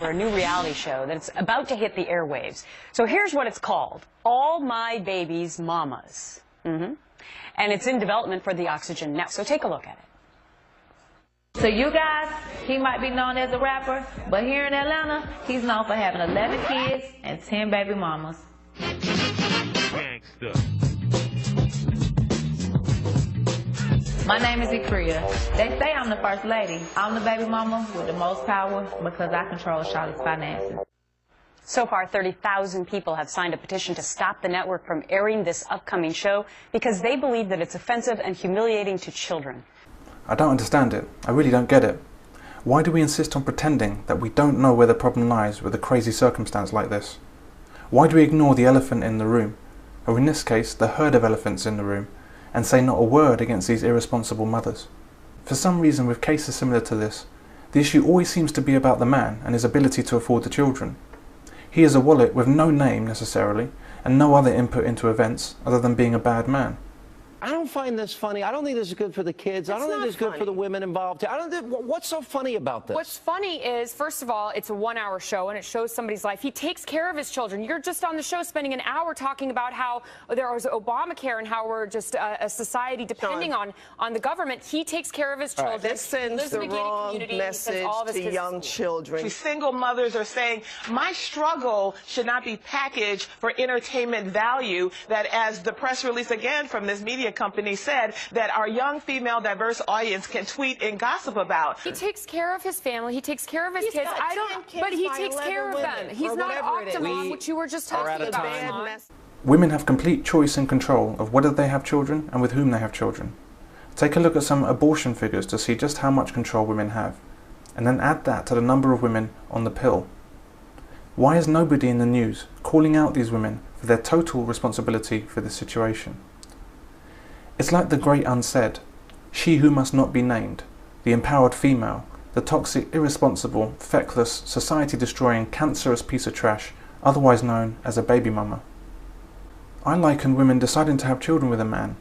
For a new reality show that's about to hit the airwaves. So here's what it's called: All My Baby's Mamas. And it's in development for the Oxygen Network. So take a look at it. So you guys, he might be known as a rapper, but here in Atlanta, he's known for having 11 kids and 10 baby mamas. Gangsta. My name is Ikria. They say I'm the first lady. I'm the baby mama with the most power because I control Charlotte's finances. So far, 30,000 people have signed a petition to stop the network from airing this upcoming show because they believe that it's offensive and humiliating to children. I don't understand it. I really don't get it. Why do we insist on pretending that we don't know where the problem lies with a crazy circumstance like this? Why do we ignore the elephant in the room, or in this case, the herd of elephants in the room, and say not a word against these irresponsible mothers? For some reason, with cases similar to this, the issue always seems to be about the man and his ability to afford the children. He is a wallet with no name necessarily, and no other input into events other than being a bad man. I don't find this funny. I don't think this is good for the kids. I don't think this is good for the women involved. I don't think, what's so funny about this? What's funny is, first of all, it's a 1-hour show and it shows somebody's life. He takes care of his children. You're just on the show spending an hour talking about how there was Obamacare and how we're just a society depending on the government. He takes care of his children. This sends the wrong message to young children. Single mothers are saying, my struggle should not be packaged for entertainment value, that as the press release again from this media company said, that our young female diverse audience can tweet and gossip about. He takes care of his family. He takes care of his kids. I don't, but he takes care of them. He's not Optimum, which you were just talking about. Women have complete choice and control of whether they have children and with whom they have children. Take a look at some abortion figures to see just how much control women have, and then add that to the number of women on the pill. Why is nobody in the news calling out these women for their total responsibility for this situation? It's like the great unsaid, she who must not be named, the empowered female, the toxic, irresponsible, feckless, society-destroying, cancerous piece of trash, otherwise known as a baby mama. I liken women deciding to have children with a man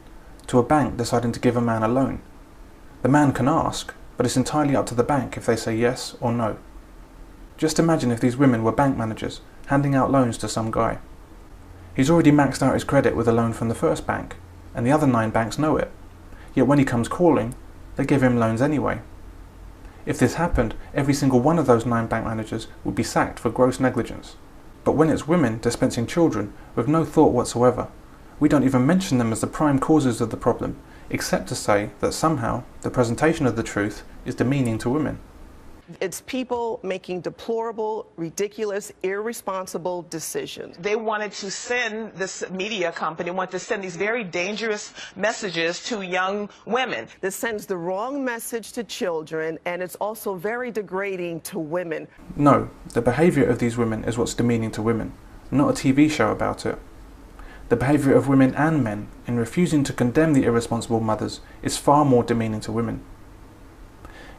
to a bank deciding to give a man a loan. The man can ask, but it's entirely up to the bank if they say yes or no. Just imagine if these women were bank managers handing out loans to some guy. He's already maxed out his credit with a loan from the first bank, and the other 9 banks know it. Yet when he comes calling, they give him loans anyway. If this happened, every single one of those 9 bank managers would be sacked for gross negligence. But when it's women dispensing children with no thought whatsoever, we don't even mention them as the prime causes of the problem, except to say that somehow the presentation of the truth is demeaning to women. It's people making deplorable, ridiculous, irresponsible decisions. They wanted to send, this media company wanted to send these very dangerous messages to young women. This sends the wrong message to children, and it's also very degrading to women. No, the behaviour of these women is what's demeaning to women, not a TV show about it. The behaviour of women and men in refusing to condemn the irresponsible mothers is far more demeaning to women.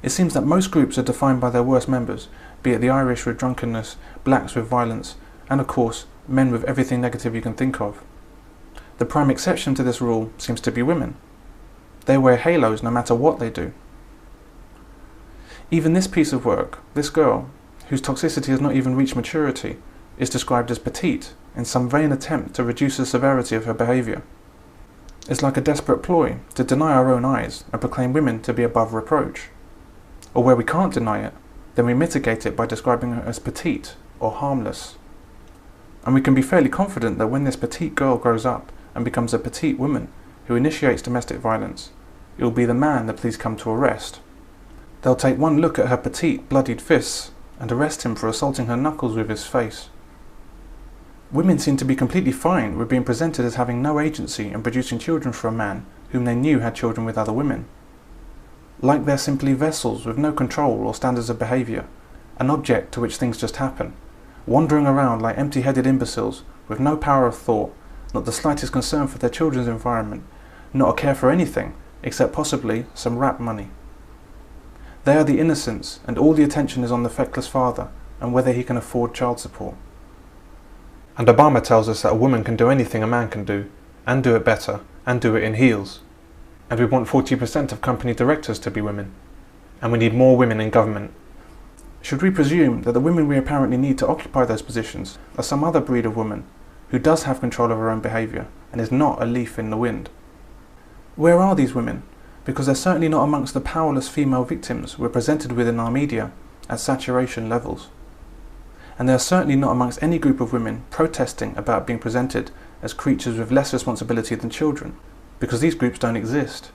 It seems that most groups are defined by their worst members, be it the Irish with drunkenness, blacks with violence, and of course, men with everything negative you can think of. The prime exception to this rule seems to be women. They wear halos no matter what they do. Even this piece of work, this girl, whose toxicity has not even reached maturity, is described as petite in some vain attempt to reduce the severity of her behaviour. It's like a desperate ploy to deny our own eyes and proclaim women to be above reproach. Or where we can't deny it, then we mitigate it by describing her as petite or harmless. And we can be fairly confident that when this petite girl grows up and becomes a petite woman who initiates domestic violence, it will be the man the police come to arrest. They'll take one look at her petite, bloodied fists and arrest him for assaulting her knuckles with his face. Women seem to be completely fine with being presented as having no agency in producing children for a man whom they knew had children with other women. Like they're simply vessels with no control or standards of behaviour, an object to which things just happen, wandering around like empty-headed imbeciles with no power of thought, not the slightest concern for their children's environment, not a care for anything except possibly some rap money. They are the innocents, and all the attention is on the feckless father and whether he can afford child support. And Obama tells us that a woman can do anything a man can do, and do it better, and do it in heels. And we want 40% of company directors to be women. And we need more women in government. Should we presume that the women we apparently need to occupy those positions are some other breed of woman who does have control of her own behaviour and is not a leaf in the wind? Where are these women? Because they're certainly not amongst the powerless female victims we're presented with in our media at saturation levels. And they are certainly not amongst any group of women protesting about being presented as creatures with less responsibility than children, because these groups don't exist.